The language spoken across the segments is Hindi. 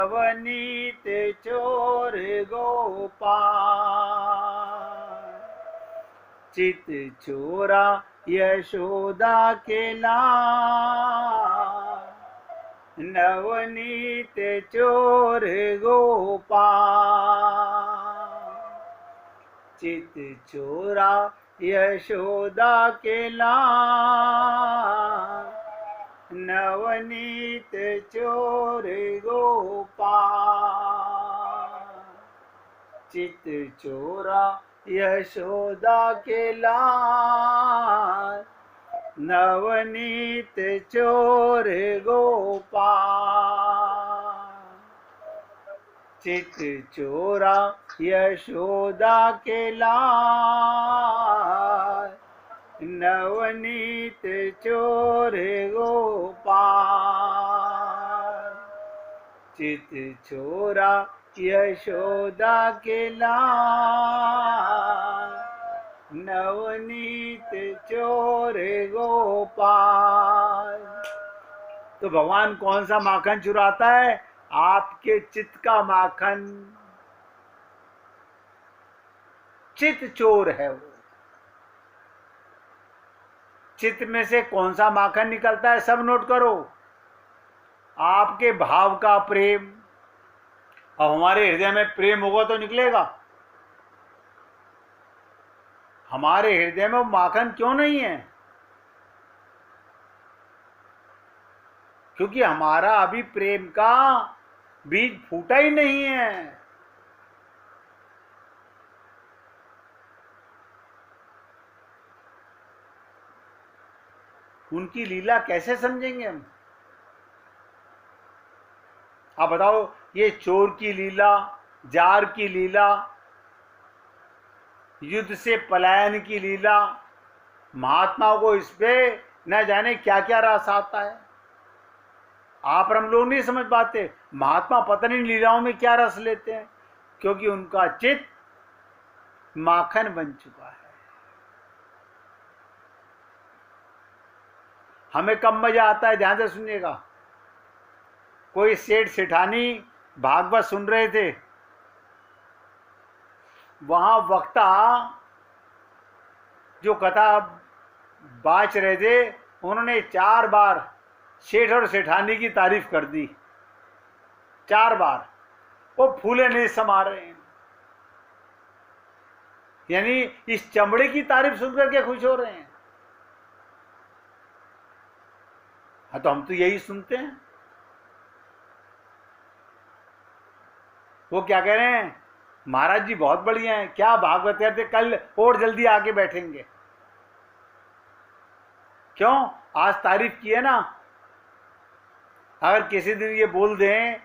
नवनीत चोर गोपाल, चित चोरा यशोदा के लाल, नवनीत चोर गोपाल, चित चोरा यशोदा के लाल, नवनीत चोर गोपाल, चित चोरा यशोदा के लाल, नवनीत चोर गोपाल, चित चोरा यशोदा के लाल, नवनीत चोर गोपाल, चित चोरा यशोदा के लाल, नवनीत चोर गोपाल। तो भगवान कौन सा माखन चुराता है? आपके चित्त का माखन। चित्त चोर है वो। चित्त में से कौन सा माखन निकलता है? सब नोट करो। आपके भाव का प्रेम। और हमारे हृदय में प्रेम होगा तो निकलेगा। हमारे हृदय में माखन क्यों नहीं है? क्योंकि हमारा अभी प्रेम का बीज फूटा ही नहीं है। उनकी लीला कैसे समझेंगे हम? आप बताओ, ये चोर की लीला, जार की लीला, युद्ध से पलायन की लीला, महात्माओं को इस पे न जाने क्या क्या रस आता है। आप और हम लोग नहीं समझ पाते महात्मा पता नहीं लीलाओं में क्या रस लेते हैं, क्योंकि उनका चित्त माखन बन चुका है। हमें कब मजा आता है? ध्यान से सुनिएगा। कोई सेठ सेठानी भागवत सुन रहे थे, वहां वक्ता जो कथा बाच रहे थे, उन्होंने 4 बार सेठ और सेठानी की तारीफ कर दी। 4 बार। वो फूले नहीं समा रहे हैं। यानी इस चमड़े की तारीफ सुनकर के खुश हो रहे हैं। हाँ, तो हम तो यही सुनते हैं। वो क्या कह रहे हैं? महाराज जी बहुत बढ़िया हैं, क्या भागवत कहते, कल और जल्दी आके बैठेंगे। क्यों? आज तारीफ की है ना। अगर किसी दिन ये बोल दें,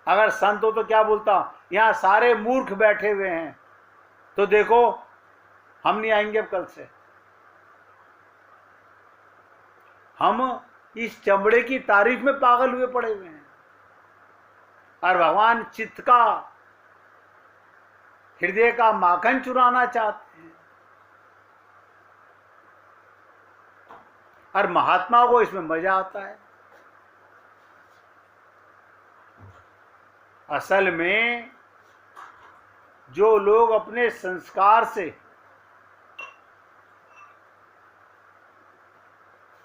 अगर संत हो तो क्या बोलता, यहां सारे मूर्ख बैठे हुए हैं, तो देखो हम नहीं आएंगे अब कल से। हम इस चमड़े की तारीफ में पागल हुए पड़े हुए हैं। और भगवान चित्त का, हृदय का माखन चुराना चाहते हैं। और महात्मा को इसमें मजा आता है। असल में जो लोग अपने संस्कार से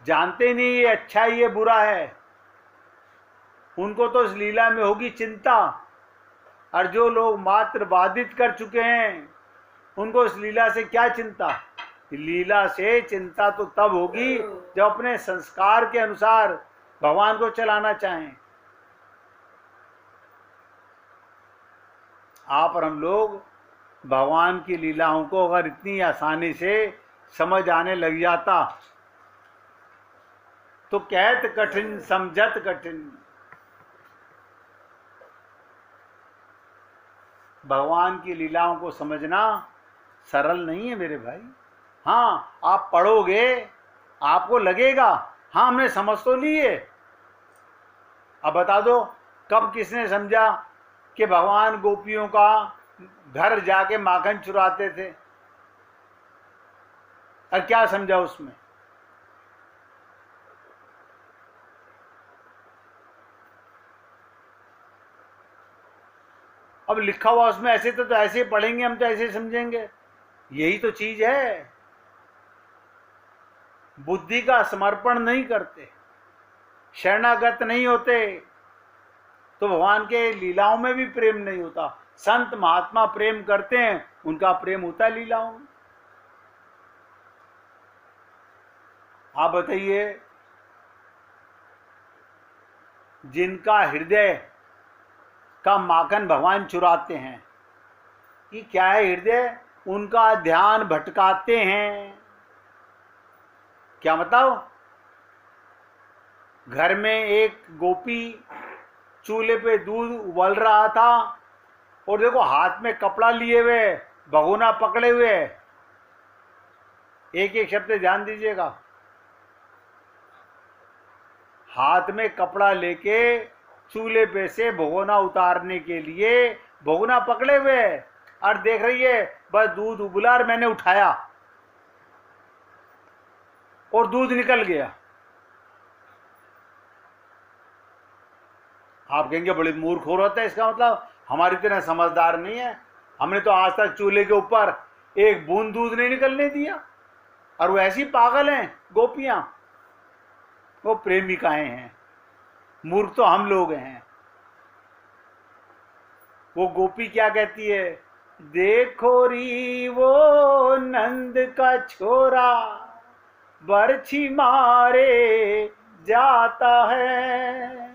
जानते नहीं ये अच्छा है ये बुरा है, उनको तो इस लीला में होगी चिंता। और जो लोग मात्र बाधित कर चुके हैं, उनको इस लीला से क्या चिंता? लीला से चिंता तो तब होगी जब अपने संस्कार के अनुसार भगवान को चलाना चाहें। आप और हम लोग भगवान की लीलाओं को अगर इतनी आसानी से समझ आने लग जाता तो कहत कठिन समझत कठिन। भगवान की लीलाओं को समझना सरल नहीं है मेरे भाई। हाँ, आप पढ़ोगे आपको लगेगा हाँ हमने समझ तो ली है। अब बता दो कब किसने समझा कि भगवान गोपियों का घर जाके माखन चुराते थे? और क्या समझा उसमें? अब लिखा हुआ उसमें ऐसे तो ऐसे पढ़ेंगे हम, तो ऐसे समझेंगे। यही तो चीज है, बुद्धि का समर्पण नहीं करते, शरणागत नहीं होते, तो भगवान के लीलाओं में भी प्रेम नहीं होता। संत महात्मा प्रेम करते हैं, उनका प्रेम होता है लीलाओं में। आप बताइए, जिनका हृदय का माखन भगवान चुराते हैं, कि क्या है हृदय, उनका ध्यान भटकाते हैं। क्या बताओ, घर में एक गोपी चूल्हे पे दूध उबल रहा था, और देखो हाथ में कपड़ा लिए हुए, भगोना पकड़े हुए। एक एक शब्द ध्यान दीजिएगा। हाथ में कपड़ा लेके चूल्हे पे से भगोना उतारने के लिए भगोना पकड़े हुए, और देख रही है बस दूध उबला और मैंने उठाया और दूध निकल गया। आप कहेंगे बड़ी मूर्ख हो रहा है, इसका मतलब हमारी तरह समझदार नहीं है, हमने तो आज तक चूल्हे के ऊपर एक बूंद दूध नहीं निकलने दिया। और वो ऐसी पागल हैं गोपियां, वो प्रेमिकाएं हैं, मूर्ख तो हम लोग हैं। वो गोपी क्या कहती है, देखो री वो नंद का छोरा बरछी मारे जाता है,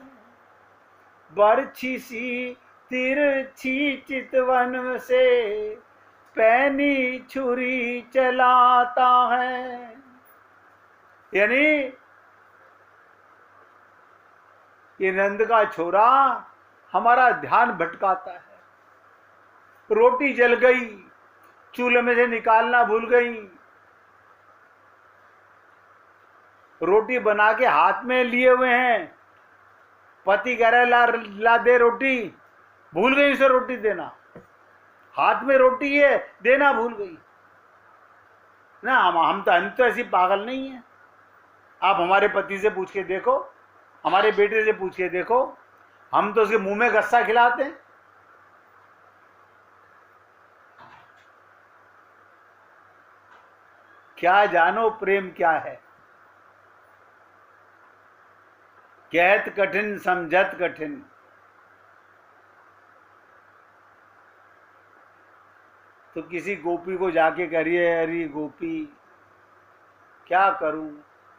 बरछी सी तिरछी चितवन से पैनी छुरी चलाता है। यानी ये नंद का छोरा हमारा ध्यान भटकाता है। रोटी जल गई, चूल्हे में से निकालना भूल गई, रोटी बना के हाथ में लिए हुए हैं, पति कह रहा ला दे रोटी, भूल गई उसे रोटी देना, हाथ में रोटी है देना भूल गई ना। हम तो ऐसी पागल नहीं है। आप हमारे पति से पूछ के देखो, हमारे बेटे से पूछ के देखो, हम तो उसके मुंह में गस्सा खिलाते हैं। क्या जानो प्रेम क्या है, कहत कठिन समझत कठिन। तो किसी गोपी को जाके करिए, अरे गोपी क्या करूं,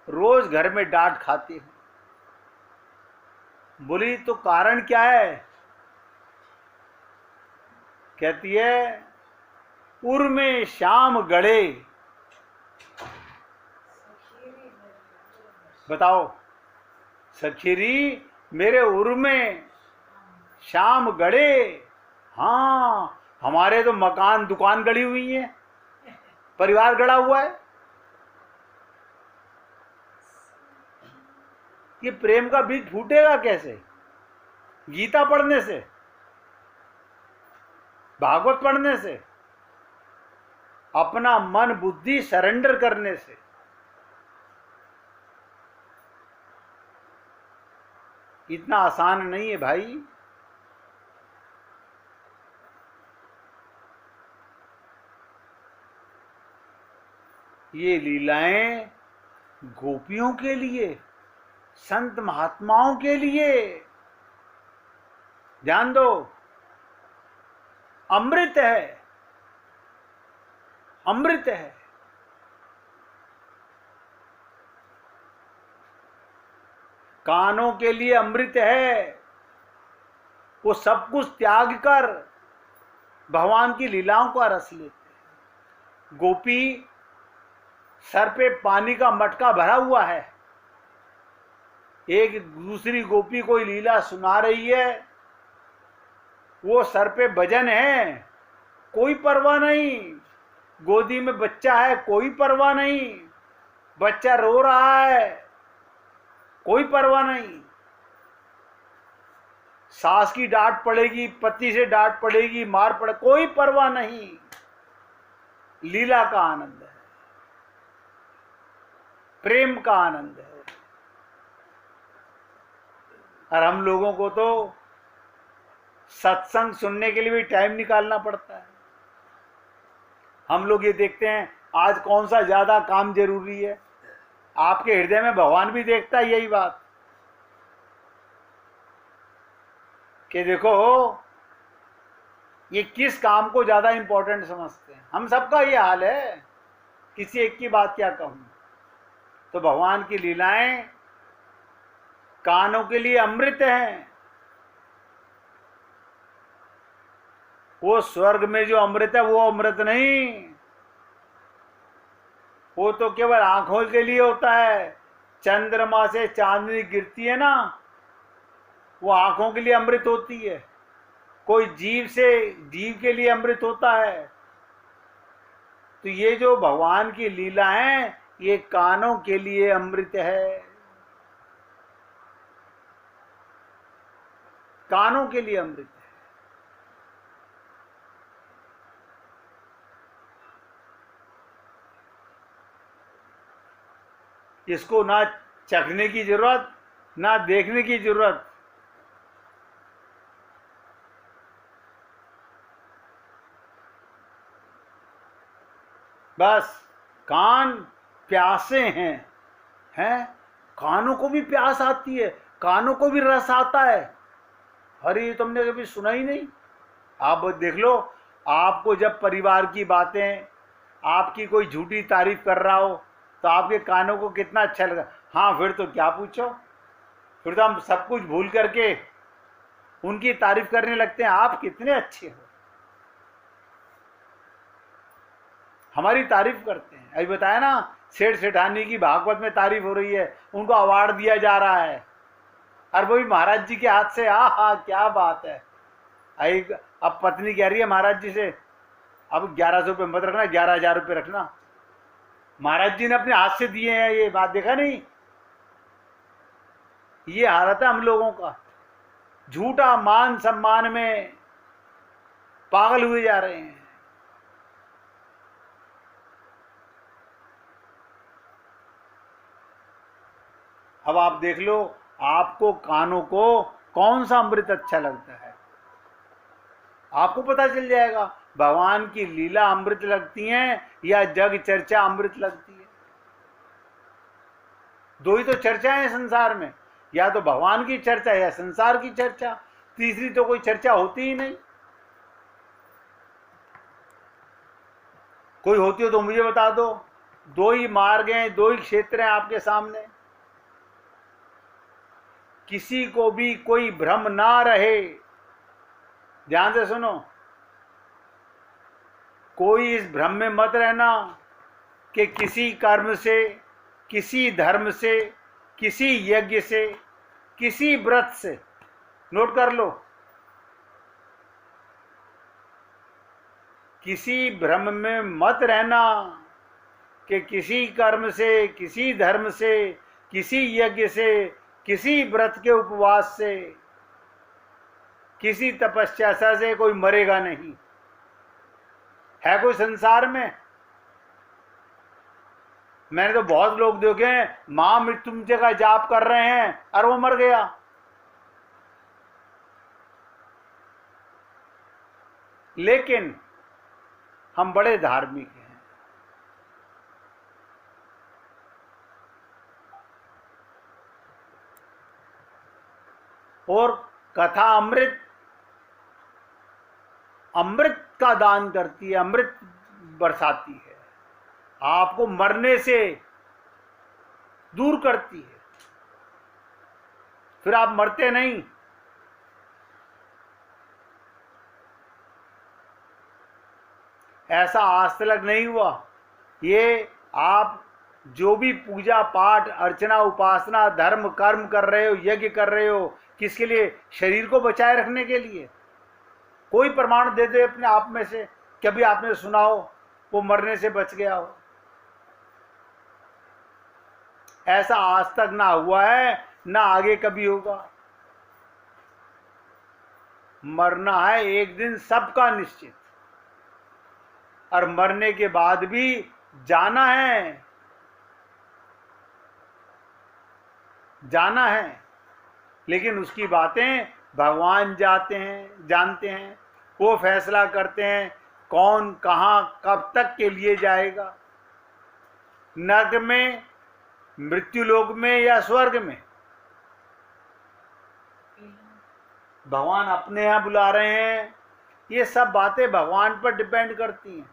रोज घर में डांट खाती हूं। बोली तो कारण क्या है, कहती है उर में शाम गड़े। बताओ, सखीरी मेरे उर में शाम गड़े। हाँ, हमारे तो मकान दुकान गड़ी हुई है, परिवार गड़ा हुआ है। ये प्रेम का बीज फूटेगा कैसे? गीता पढ़ने से, भागवत पढ़ने से, अपना मन बुद्धि सरेंडर करने से। इतना आसान नहीं है भाई। ये लीलाएं गोपियों के लिए, संत महात्माओं के लिए। ध्यान दो, अमृत है, अमृत है। कानों के लिए अमृत है। वो सब कुछ त्याग कर भगवान की लीलाओं का रस लेते हैं। गोपी सर पे पानी का मटका भरा हुआ है, एक दूसरी गोपी कोई लीला सुना रही है, वो सर पे भजन है, कोई परवाह नहीं। गोदी में बच्चा है, कोई परवाह नहीं। बच्चा रो रहा है, कोई परवाह नहीं। सास की डांट पड़ेगी, पति से डांट पड़ेगी, मार पड़े, कोई परवाह नहीं। लीला का आनंद है, प्रेम का आनंद है। और हम लोगों को तो सत्संग सुनने के लिए भी टाइम निकालना पड़ता है। हम लोग ये देखते हैं आज कौन सा ज्यादा काम जरूरी है। आपके हृदय में भगवान भी देखता है यही बात कि देखो ये किस काम को ज्यादा इंपॉर्टेंट समझते हैं। हम सबका ये हाल है, किसी एक की बात क्या कहूं। तो भगवान की लीलाएं कानों के लिए अमृत हैं। वो स्वर्ग में जो अमृत है वो अमृत नहीं, वो तो केवल आंखों के लिए होता है। चंद्रमा से चांदनी गिरती है ना, वो आंखों के लिए अमृत होती है। कोई जीव के लिए अमृत होता है। तो ये जो भगवान की लीला है ये कानों के लिए अमृत है, कानों के लिए अमृत है। इसको ना चखने की जरूरत, ना देखने की जरूरत। बस कान प्यासे हैं। कानों को भी प्यास आती है, कानों को भी रस आता है। अरे ये तुमने कभी सुना ही नहीं। आप देख लो, आपको जब परिवार की बातें, आपकी कोई झूठी तारीफ कर रहा हो तो आपके कानों को कितना अच्छा लगा। हाँ फिर तो क्या पूछो, फिर तो हम सब कुछ भूल करके उनकी तारीफ करने लगते हैं। आप कितने अच्छे हो, हमारी तारीफ करते हैं। अभी बताया ना, सेठ सेठानी की भागवत में तारीफ हो रही है, उनको अवार्ड दिया जा रहा है और वो भी महाराज जी के हाथ से। हा क्या बात है। अब पत्नी कह रही है महाराज जी से, अब 1100 रुपये मत रखना, 11,000 रुपये रखना। महाराज जी ने अपने हाथ से दिए हैं, ये बात देखा नहीं। ये हालत है हम लोगों का, झूठा मान सम्मान में पागल हुए जा रहे हैं। अब आप देख लो, आपको कानों को कौन सा अमृत अच्छा लगता है, आपको पता चल जाएगा। भगवान की लीला अमृत लगती है या जग चर्चा अमृत लगती है। दो ही तो चर्चाएं हैं संसार में, या तो भगवान की चर्चा या संसार की चर्चा। तीसरी तो कोई चर्चा होती ही नहीं। कोई होती हो तो मुझे बता दो। दो ही मार्ग हैं, दो ही क्षेत्र हैं आपके सामने। किसी को भी कोई भ्रम ना रहे, ध्यान से सुनो, कोई इस भ्रम में मत रहना कि किसी कर्म से, किसी धर्म से, किसी यज्ञ से, किसी व्रत से, नोट कर लो, किसी भ्रम में मत रहना कि किसी कर्म से, किसी धर्म से, किसी यज्ञ से, किसी व्रत के उपवास से, किसी तपस्या से कोई मरेगा नहीं। है कोई संसार में? मैंने तो बहुत लोग देखे हैं, मां मृत्युंजय का जाप कर रहे हैं और वो मर गया। लेकिन हम बड़े धार्मिक हैं। और कथा अमृत, अमृत का दान करती है, अमृत बरसाती है, आपको मरने से दूर करती है। फिर आप मरते नहीं। ऐसा आज तक नहीं हुआ। ये आप जो भी पूजा पाठ अर्चना उपासना धर्म कर्म कर रहे हो, यज्ञ कर रहे हो, किसके लिए? शरीर को बचाए रखने के लिए। कोई प्रमाण दे दे अपने आप में से, कभी आपने सुना हो वो मरने से बच गया हो? ऐसा आज तक ना हुआ है, ना आगे कभी होगा। मरना है एक दिन सबका निश्चित, और मरने के बाद भी जाना है, जाना है। लेकिन उसकी बातें भगवान जानते हैं, वो फैसला करते हैं कौन कहाँ कब तक के लिए जाएगा, नरक में, मृत्युलोक में या स्वर्ग में। भगवान अपने यहाँ बुला रहे हैं। ये सब बातें भगवान पर डिपेंड करती हैं।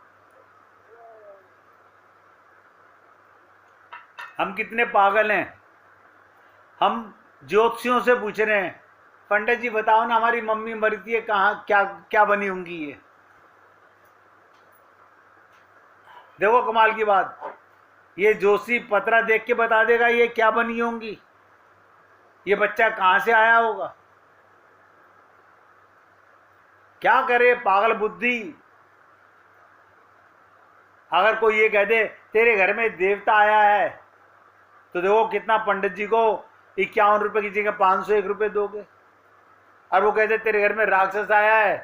हम कितने पागल हैं, हम ज्योतिषियों से पूछ रहे हैं, पंडित जी बताओ ना हमारी मम्मी मरती है कहाँ, क्या क्या बनी होंगी ये। देखो कमाल की बात, ये जोशी पतरा देख के बता देगा ये क्या बनी होंगी, ये बच्चा कहाँ से आया होगा। क्या करे पागल बुद्धि। अगर कोई ये कह दे तेरे घर में देवता आया है, तो देखो कितना पंडित जी को 51 रुपए की जगह 501 रुपए दोगे। और वो कहते तेरे घर में राक्षस आया है,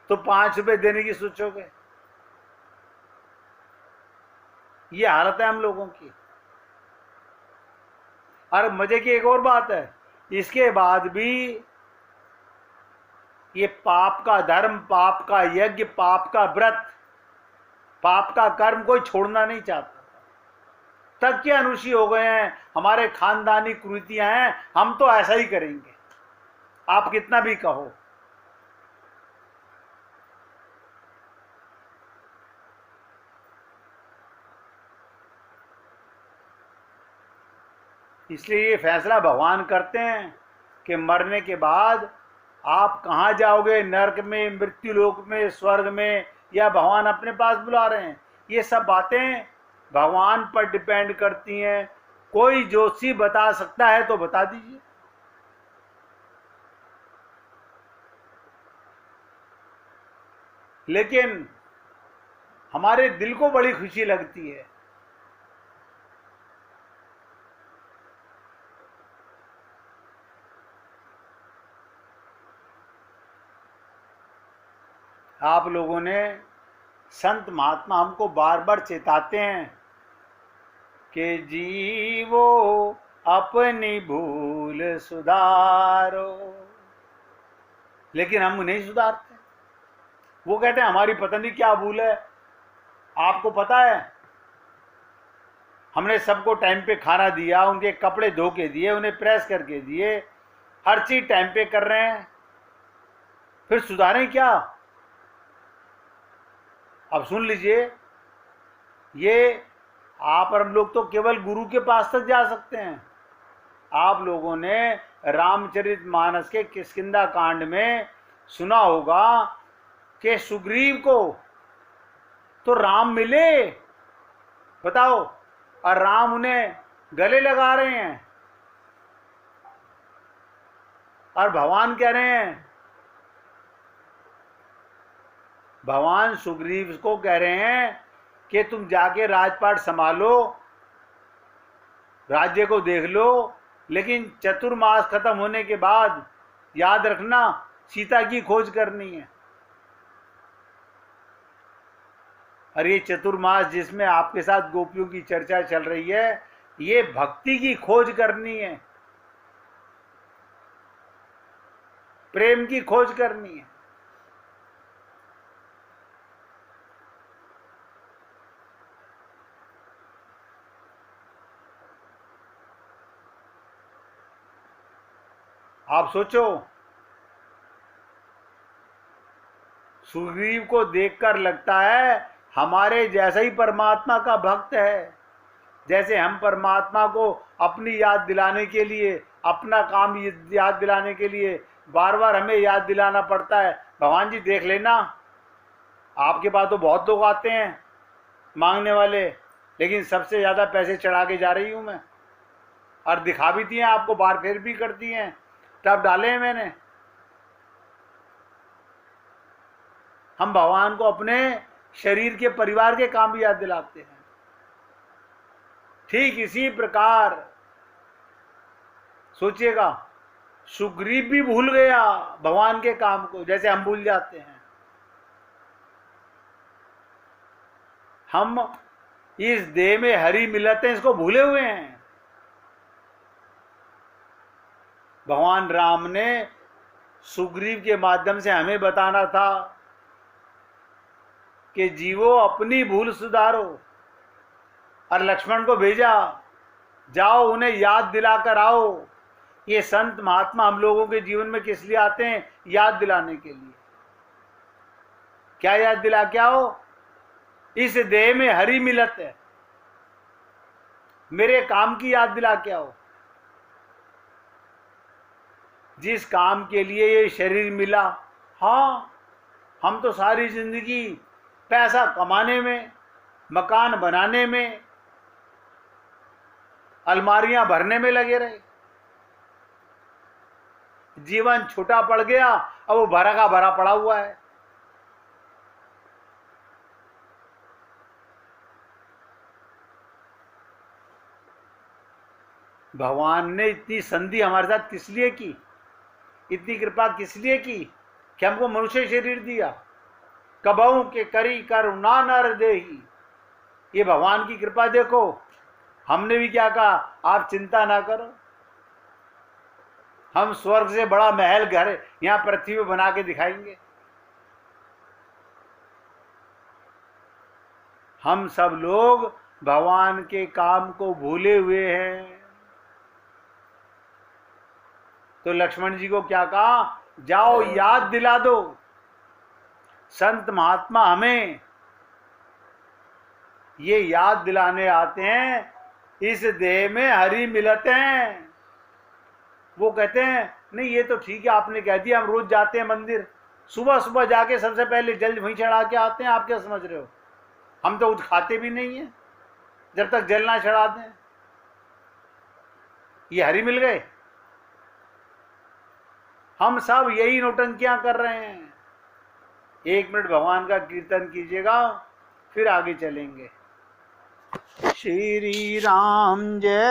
तो 5 रुपए देने की सोचोगे। ये हालत है हम लोगों की। और मजे की एक और बात है, इसके बाद भी ये पाप का धर्म, पाप का यज्ञ, पाप का व्रत, पाप का कर्म कोई छोड़ना नहीं चाहता। तब के अनुषी हो गए हैं, हमारे खानदानी कुरीतियां हैं, हम तो ऐसा ही करेंगे, आप कितना भी कहो। इसलिए ये फैसला भगवान करते हैं कि मरने के बाद आप कहाँ जाओगे, नरक में, मृत्युलोक में, स्वर्ग में, या भगवान अपने पास बुला रहे हैं। ये सब बातें भगवान पर डिपेंड करती हैं। कोई ज्योतिषी बता सकता है तो बता दीजिए। लेकिन हमारे दिल को बड़ी खुशी लगती है। आप लोगों ने, संत महात्मा हमको बार बार चेताते हैं कि जीवो अपनी भूल सुधारो, लेकिन हम नहीं सुधारते। वो कहते हैं हमारी पता नहीं क्या भूल है। आपको पता है, हमने सबको टाइम पे खाना दिया, उनके कपड़े धो के दिए, उन्हें प्रेस करके दिए, हर चीज टाइम पे कर रहे हैं, फिर सुधारें क्या। अब सुन लीजिए, ये आप और हम लोग तो केवल गुरु के पास तक जा सकते हैं। आप लोगों ने रामचरितमानस के किष्किंधा कांड में सुना होगा कि सुग्रीव को तो राम मिले, बताओ, और राम उन्हें गले लगा रहे हैं, और भगवान कह रहे हैं, भगवान सुग्रीव को कह रहे हैं कि तुम जाके राजपाट संभालो, राज्य को देख लो, लेकिन चतुर्मास खत्म होने के बाद याद रखना सीता की खोज करनी है। और ये चतुर्मास जिसमें आपके साथ गोपियों की चर्चा चल रही है, ये भक्ति की खोज करनी है, प्रेम की खोज करनी है। आप सोचो, सुग्रीव को देखकर लगता है हमारे जैसा ही परमात्मा का भक्त है। जैसे हम परमात्मा को अपनी याद दिलाने के लिए, अपना काम याद दिलाने के लिए बार बार हमें याद दिलाना पड़ता है, भगवान जी देख लेना, आपके पास तो बहुत लोग आते हैं मांगने वाले, लेकिन सबसे ज़्यादा पैसे चढ़ा के जा रही हूँ मैं, और दिखा भी दिए आपको, बार फेर भी करती हैं, तब डाले हैं मैंने। हम भगवान को अपने शरीर के, परिवार के काम भी याद दिलाते हैं। ठीक इसी प्रकार सोचिएगा, सुग्रीव भी भूल गया भगवान के काम को, जैसे हम भूल जाते हैं। हम इस देह में हरी मिलते हैं, इसको भूले हुए हैं। भगवान राम ने सुग्रीव के माध्यम से हमें बताना था कि जीवो अपनी भूल सुधारो, और लक्ष्मण को भेजा, जाओ उन्हें याद दिलाकर आओ। ये संत महात्मा हम लोगों के जीवन में किस लिए आते हैं? याद दिलाने के लिए। क्या याद दिला के आओ? इस देह में हरि मिलत है, मेरे काम की याद दिला के आओ। जिस काम के लिए ये शरीर मिला, हाँ, हम तो सारी जिंदगी पैसा कमाने में, मकान बनाने में, अलमारियां भरने में लगे रहे। जीवन छोटा पड़ गया, अब वो भरा का भरा पड़ा हुआ है। भगवान ने इतनी संधि हमारे साथ किस लिए की? इतनी कृपा किस लिए की कि हमको मनुष्य शरीर दिया? कबहू के करी करुणा नर देही। ये भगवान की कृपा देखो। हमने भी क्या कहा? आप चिंता ना करो, हम स्वर्ग से बड़ा महल घर यहां पृथ्वी में बना के दिखाएंगे। हम सब लोग भगवान के काम को भूले हुए हैं। तो लक्ष्मण जी को क्या कहा? जाओ याद दिला दो। संत महात्मा हमें ये याद दिलाने आते हैं, इस देह में हरि मिलते हैं। वो कहते हैं नहीं ये तो ठीक है, आपने कह दिया, हम रोज जाते हैं मंदिर, सुबह सुबह जाके सबसे पहले जल वहीं चढ़ा के आते हैं। आप क्या समझ रहे हो? हम तो कुछ खाते भी नहीं है जब तक जल ना चढ़ा दें। ये हरि मिल गए। हम सब यही नौटंकियां कर रहे हैं। 1 मिनट भगवान का कीर्तन कीजिएगा, फिर आगे चलेंगे। श्री राम जय